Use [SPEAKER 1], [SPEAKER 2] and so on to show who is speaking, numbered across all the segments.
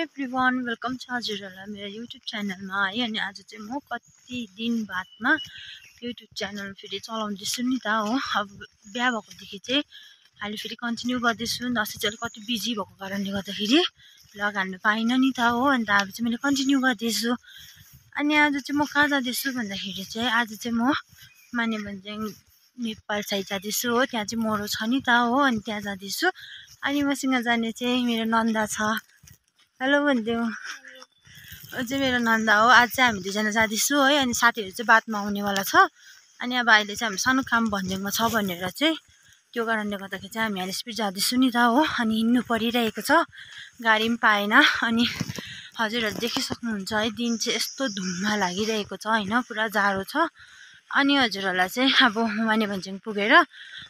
[SPEAKER 1] Everyone welcome छ हजुरहरुलाई मेरो YouTube च्यानलमा है। अनि आज चाहिँ म कति दिन बादमा युट्युब च्यानल फेरि चलाउँदैछु नि त हो। अब बिहा भएकोदेखि चाहिँ अहिले फेरि कन्टिन्यू गर्दैछु। दसैँ चाहिँ कति बिजी भएको कारणले गर्दाखेरि भ्लग हाल्नु पाइन नि त हो। अन्त अब चाहिँ मैले कन्टिन्यू गर्दैछु। अनि आज चाहिँ म कहाँ जाँदैछु भन्दाखेरि चाहिँ आज चाहिँ म मानेभन्ज्याङ नेपाल साइड जाँदैछु हो। त्यहाँ चाहिँ मरो छ नि त हो। अनि त्यहाँ जाँदैछु। अनि मसँग जाने चाहिँ मेरो नन्दा छ। हेलो भनिदेऊ। चाहिँ मेरो नन्दा हो। आज चाहिँ हामी दुईजना जाँदैछु है। अनि साथीहरू चाहिँ बादमा आउनेवाला छ। अनि अब अहिले चाहिँ हामी सानो काम भन्ज्याङमा छ भनेर चाहिँ त्यो कारणले गर्दाखेरि चाहिँ हामी अहिले स्पिड जाँदैछु नि त हो। अनि हिँड्नु परिरहेको छ, गाडी पनि पाएन। अनि हजुरहरू देखिसक्नुहुन्छ है, दिन चाहिँ यस्तो धुम्म लागिरहेको छ होइन, पुरा जाडो छ। अनि हजुरहरूलाई चाहिँ अब मानेभन्ज्याङ पुगेर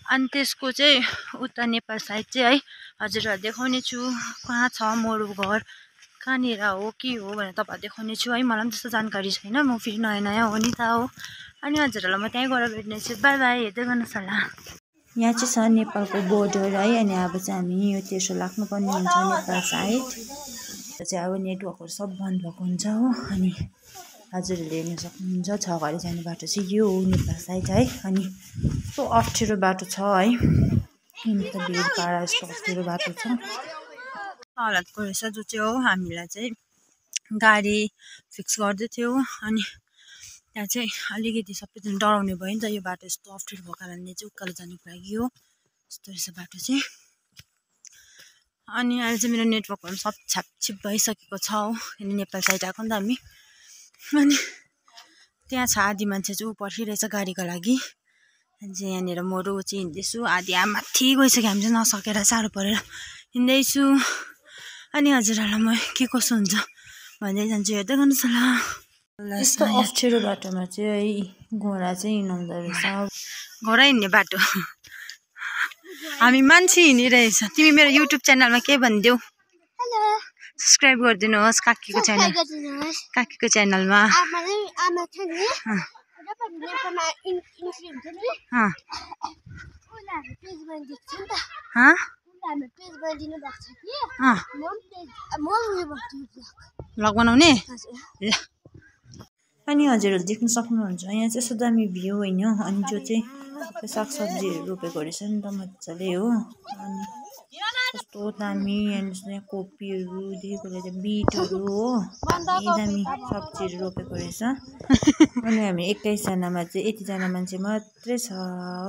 [SPEAKER 1] अनि त्यसको चाहिँ उता नेपाल साइड चाहिँ है हजुरहरूलाई देखाउने छु कहाँ छ मोरो घर, कहाँनिर हो के हो भनेर तपाईँहरू देखाउने छु है। मलाई पनि त्यस्तो जानकारी छैन, म फेरि नयाँ नयाँ हो नि त हो। अनि हजुरहरूलाई म त्यहीँ गएर भेट्नेछु। बाई बाई, हेर्दै गर्नुहोस् होला। यहाँ चाहिँ छ नेपालको बोर्डर है। अनि अब चाहिँ हामी यो तेर्सो लाग्नुपर्ने हुन्छ नेपाल साइड। चाहिँ अब नेटवर्कहरू सब बन्द भएको हुन्छ हो। अनि हजुरहरूले हेर्न सक्नुहुन्छ 6 घडी जाने बाटो चाहिँ यो हो नेपाल साइड है। अनि यस्तो अप्ठ्यारो बाटो छ है, त भिडभाडा यस्तो अप्ठ्यारो बाटो छ। हालतको रहेछ जो चाहिँ हो हामीलाई चाहिँ गाडी फिक्स गर्दै थियो। अनि त्यहाँ चाहिँ अलिकति सबैजना डराउने भयो नि त, यो बाटो यस्तो अप्ठ्यारो भएको कारणले चाहिँ उकालो जानुको लागि हो यस्तो रहेछ बाटो चाहिँ। अनि अहिले चाहिँ मेरो नेटवर्कहरू सब छ्यापछिप भइसकेको छ हो। अनि नेपाल साइड आएको नि त हामी। अनि त्यहाँ छ आधी मान्छे चाहिँ ऊ पर्खिरहेछ गाडीको लागि। अनि चाहिँ यहाँनिर म रोज चाहिँ हिँड्दैछु। आधी माथि गइसक्यो, हामी चाहिँ नसकेर साह्रो परेर हिँड्दैछु। अनि हजुरहरूलाई म के कसो हुन्छ भन्दै जान्छु, हेर्दै गर्नुहोस् होला। यस्तो अप्ठ्यारो बाटोमा चाहिँ है घोडा चाहिँ हिँडाउँदो रहेछ। घोडा हिँड्ने बाटो, हामी मान्छे हिँडिरहेछ। तिमी मेरो युट्युब च्यानलमा के भनिदेऊ? सब्सक्राइब गरिदिनुहोस् काकीको च्यानल, काकीको च्यानलमा। भ्लग बनाउने। अनि हजुरहरू देख्न सक्नुहुन्छ यहाँ चाहिँ यस्तो दामी भ्यू होइन। अनि जो चाहिँ सागसब्जीहरू रोपेको रहेछ नि त मजाले हो। अनि कस्तो दामी यहाँ कोपीहरूदेखिको लिएर बिटहरू हो, दामी दामी सब्जीहरू रोपेको रहेछ। अनि हामी 21 जनामा चाहिँ यतिजना मान्छे मात्रै छ,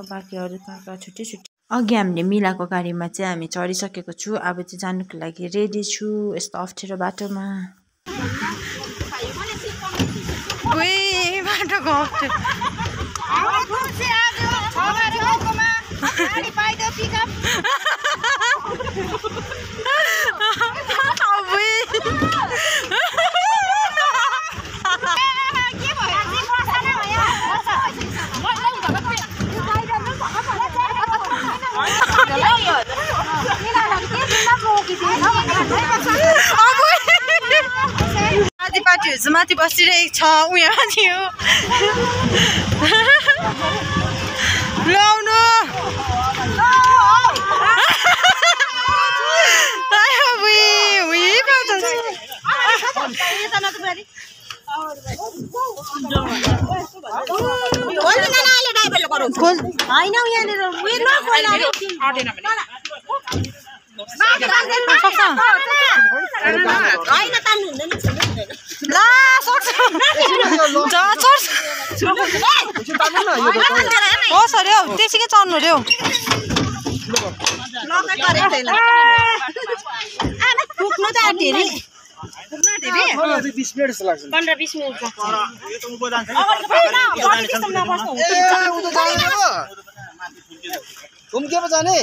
[SPEAKER 1] बाँकी अरू कहाँ कहाँ छुट्टै छुट्टै। अघि हामीले मिलाएको गाडीमा चाहिँ हामी चढिसकेको छु। अब चाहिँ जानुको लागि रेडी छु यस्तो अप्ठ्यारो बाटोमा। बाटोको अप्ठ्यारो साथीपाटीहरू चाहिँ माथि बसिरहेको छ, उयो माथि हो। ल्याउनु सरी हौ, त्यसैकै चढ्नु अरे हौ। पुग्नु त धेरै 15-20 मिनट जस्तो लाग्छ। 15-20 मिनट घुम्के पो जाने।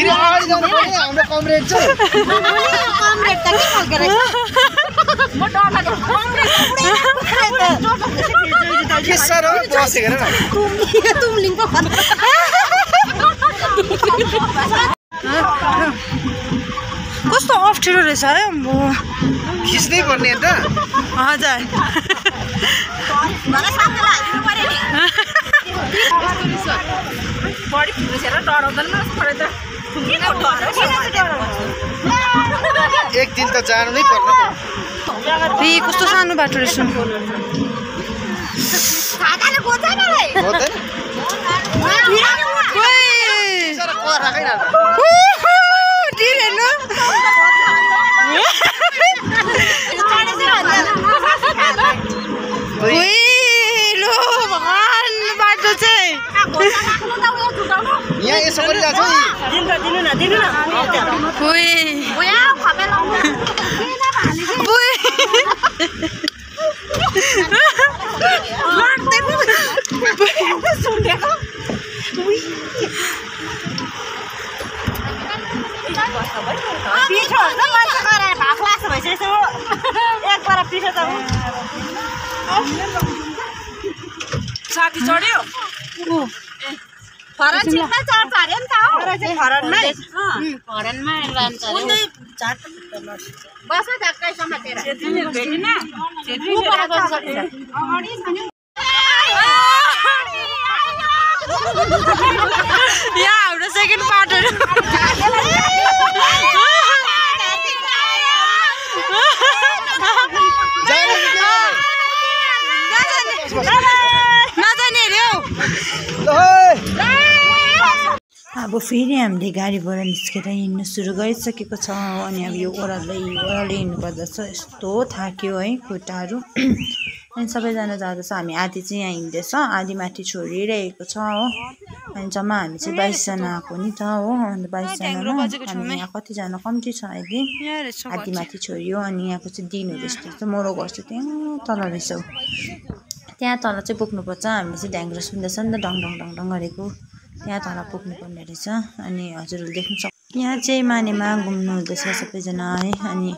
[SPEAKER 1] अगाडि जानु पर्ने हाम्रो कमरेड चाहिँ। कमरेड त के खालको रहेछ? म डर लाग्यो। के सर हो बसेको हेर न। तुमलिङ पो भन्छ। कस्तो अप्ठ्यारो रहेछ है। म खिच्नै पर्ने त। हजुर बडी फिरेर डराउँदैन परे त।
[SPEAKER 2] एक दिन त जानु नै पर्छ
[SPEAKER 1] कस्तो सानो बाटो रहेछ बाटो चाहिँ
[SPEAKER 2] यहाँ यसो गरिरहेको
[SPEAKER 3] साथी चढ्यो फरन छिट्टै चढ्छ अरे नि त हो फरनमा लान्छ अरे बस झक्कै समातेर भेटिन
[SPEAKER 1] यहाँ हाम्रो सेकेन्ड पार्टहरु अब फेरि हामीले गाडीबाट निस्केर हिँड्न सुरु गरिसकेको छ अनि अब यो ओह्रालै हिँड्नु पर्दछ यस्तो थाक्यो है खुट्टाहरू अनि सबैजना जाँदैछ हामी आधी चाहिँ यहाँ हिँड्दैछ आधी माथि छोडिरहेको छ हो अनि जम्मा हामी चाहिँ 22 जना आएको नि त हो अन्त 22 जनामा हामी यहाँ कतिजना कम्ती छ अहिले आधी माथि छोडियो अनि यहाँको चाहिँ दिनहरू यस्तो छ मोरो घर चाहिँ त्यहाँ तल रहेछ त्यहाँ तल चाहिँ पुग्नुपर्छ हामीले चाहिँ ढ्याङ्ग्रो सुन्दैछ नि त डङ डङ डङ डङ गरेको त्यहाँ तल पुग्नुपर्ने रहेछ अनि हजुरहरूले देख्नु सक्छ यहाँ चाहिँ मानेमा घुम्नु हुँदैछ सबैजना है अनि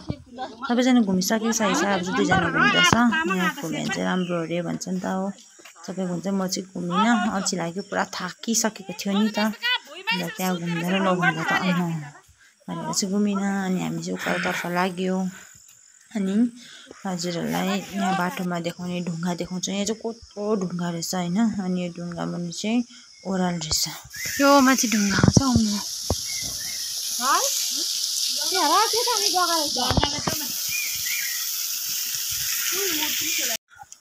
[SPEAKER 1] सबैजना घुमिसकेको छ अब 2 जना घुम्दैछ यहाँ घुम्यो भने चाहिँ राम्रो अरे भन्छ नि त हो सबै घुम्छ म चाहिँ घुमिनँ अल्छी लाग्यो पुरा थाकिसकेको थियो नि त अन्त त्यहाँ घुम्दा र नघुम्दा त भनेर चाहिँ घुमिनँ अनि हामी चाहिँ उकालोतर्फ लाग्यो अनि हजुरहरूलाई यहाँ बाटोमा देखाउने ढुङ्गा देखाउँछु यहाँ चाहिँ कत्रो ढुङ्गा रहेछ होइन अनि यो ढुङ्गा मुनि चाहिँ ओह्राल रहेछ यो माथि ढुङ्गा छ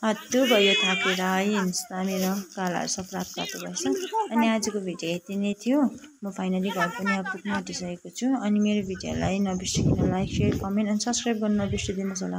[SPEAKER 1] हत्तु भयो थाकेर है हेर्नुहोस् त मेरो गालाहरू सब रातो भएछ अनि आजको भिडियो यति नै थियो म फाइनली घर पनि अब पुग्न आँटिसकेको छु अनि मेरो भिडियोलाई नबिर्सिकन लाइक शेयर कमेन्ट अनि सब्सक्राइब गर्न नबिर्सिदिनुहोस् होला।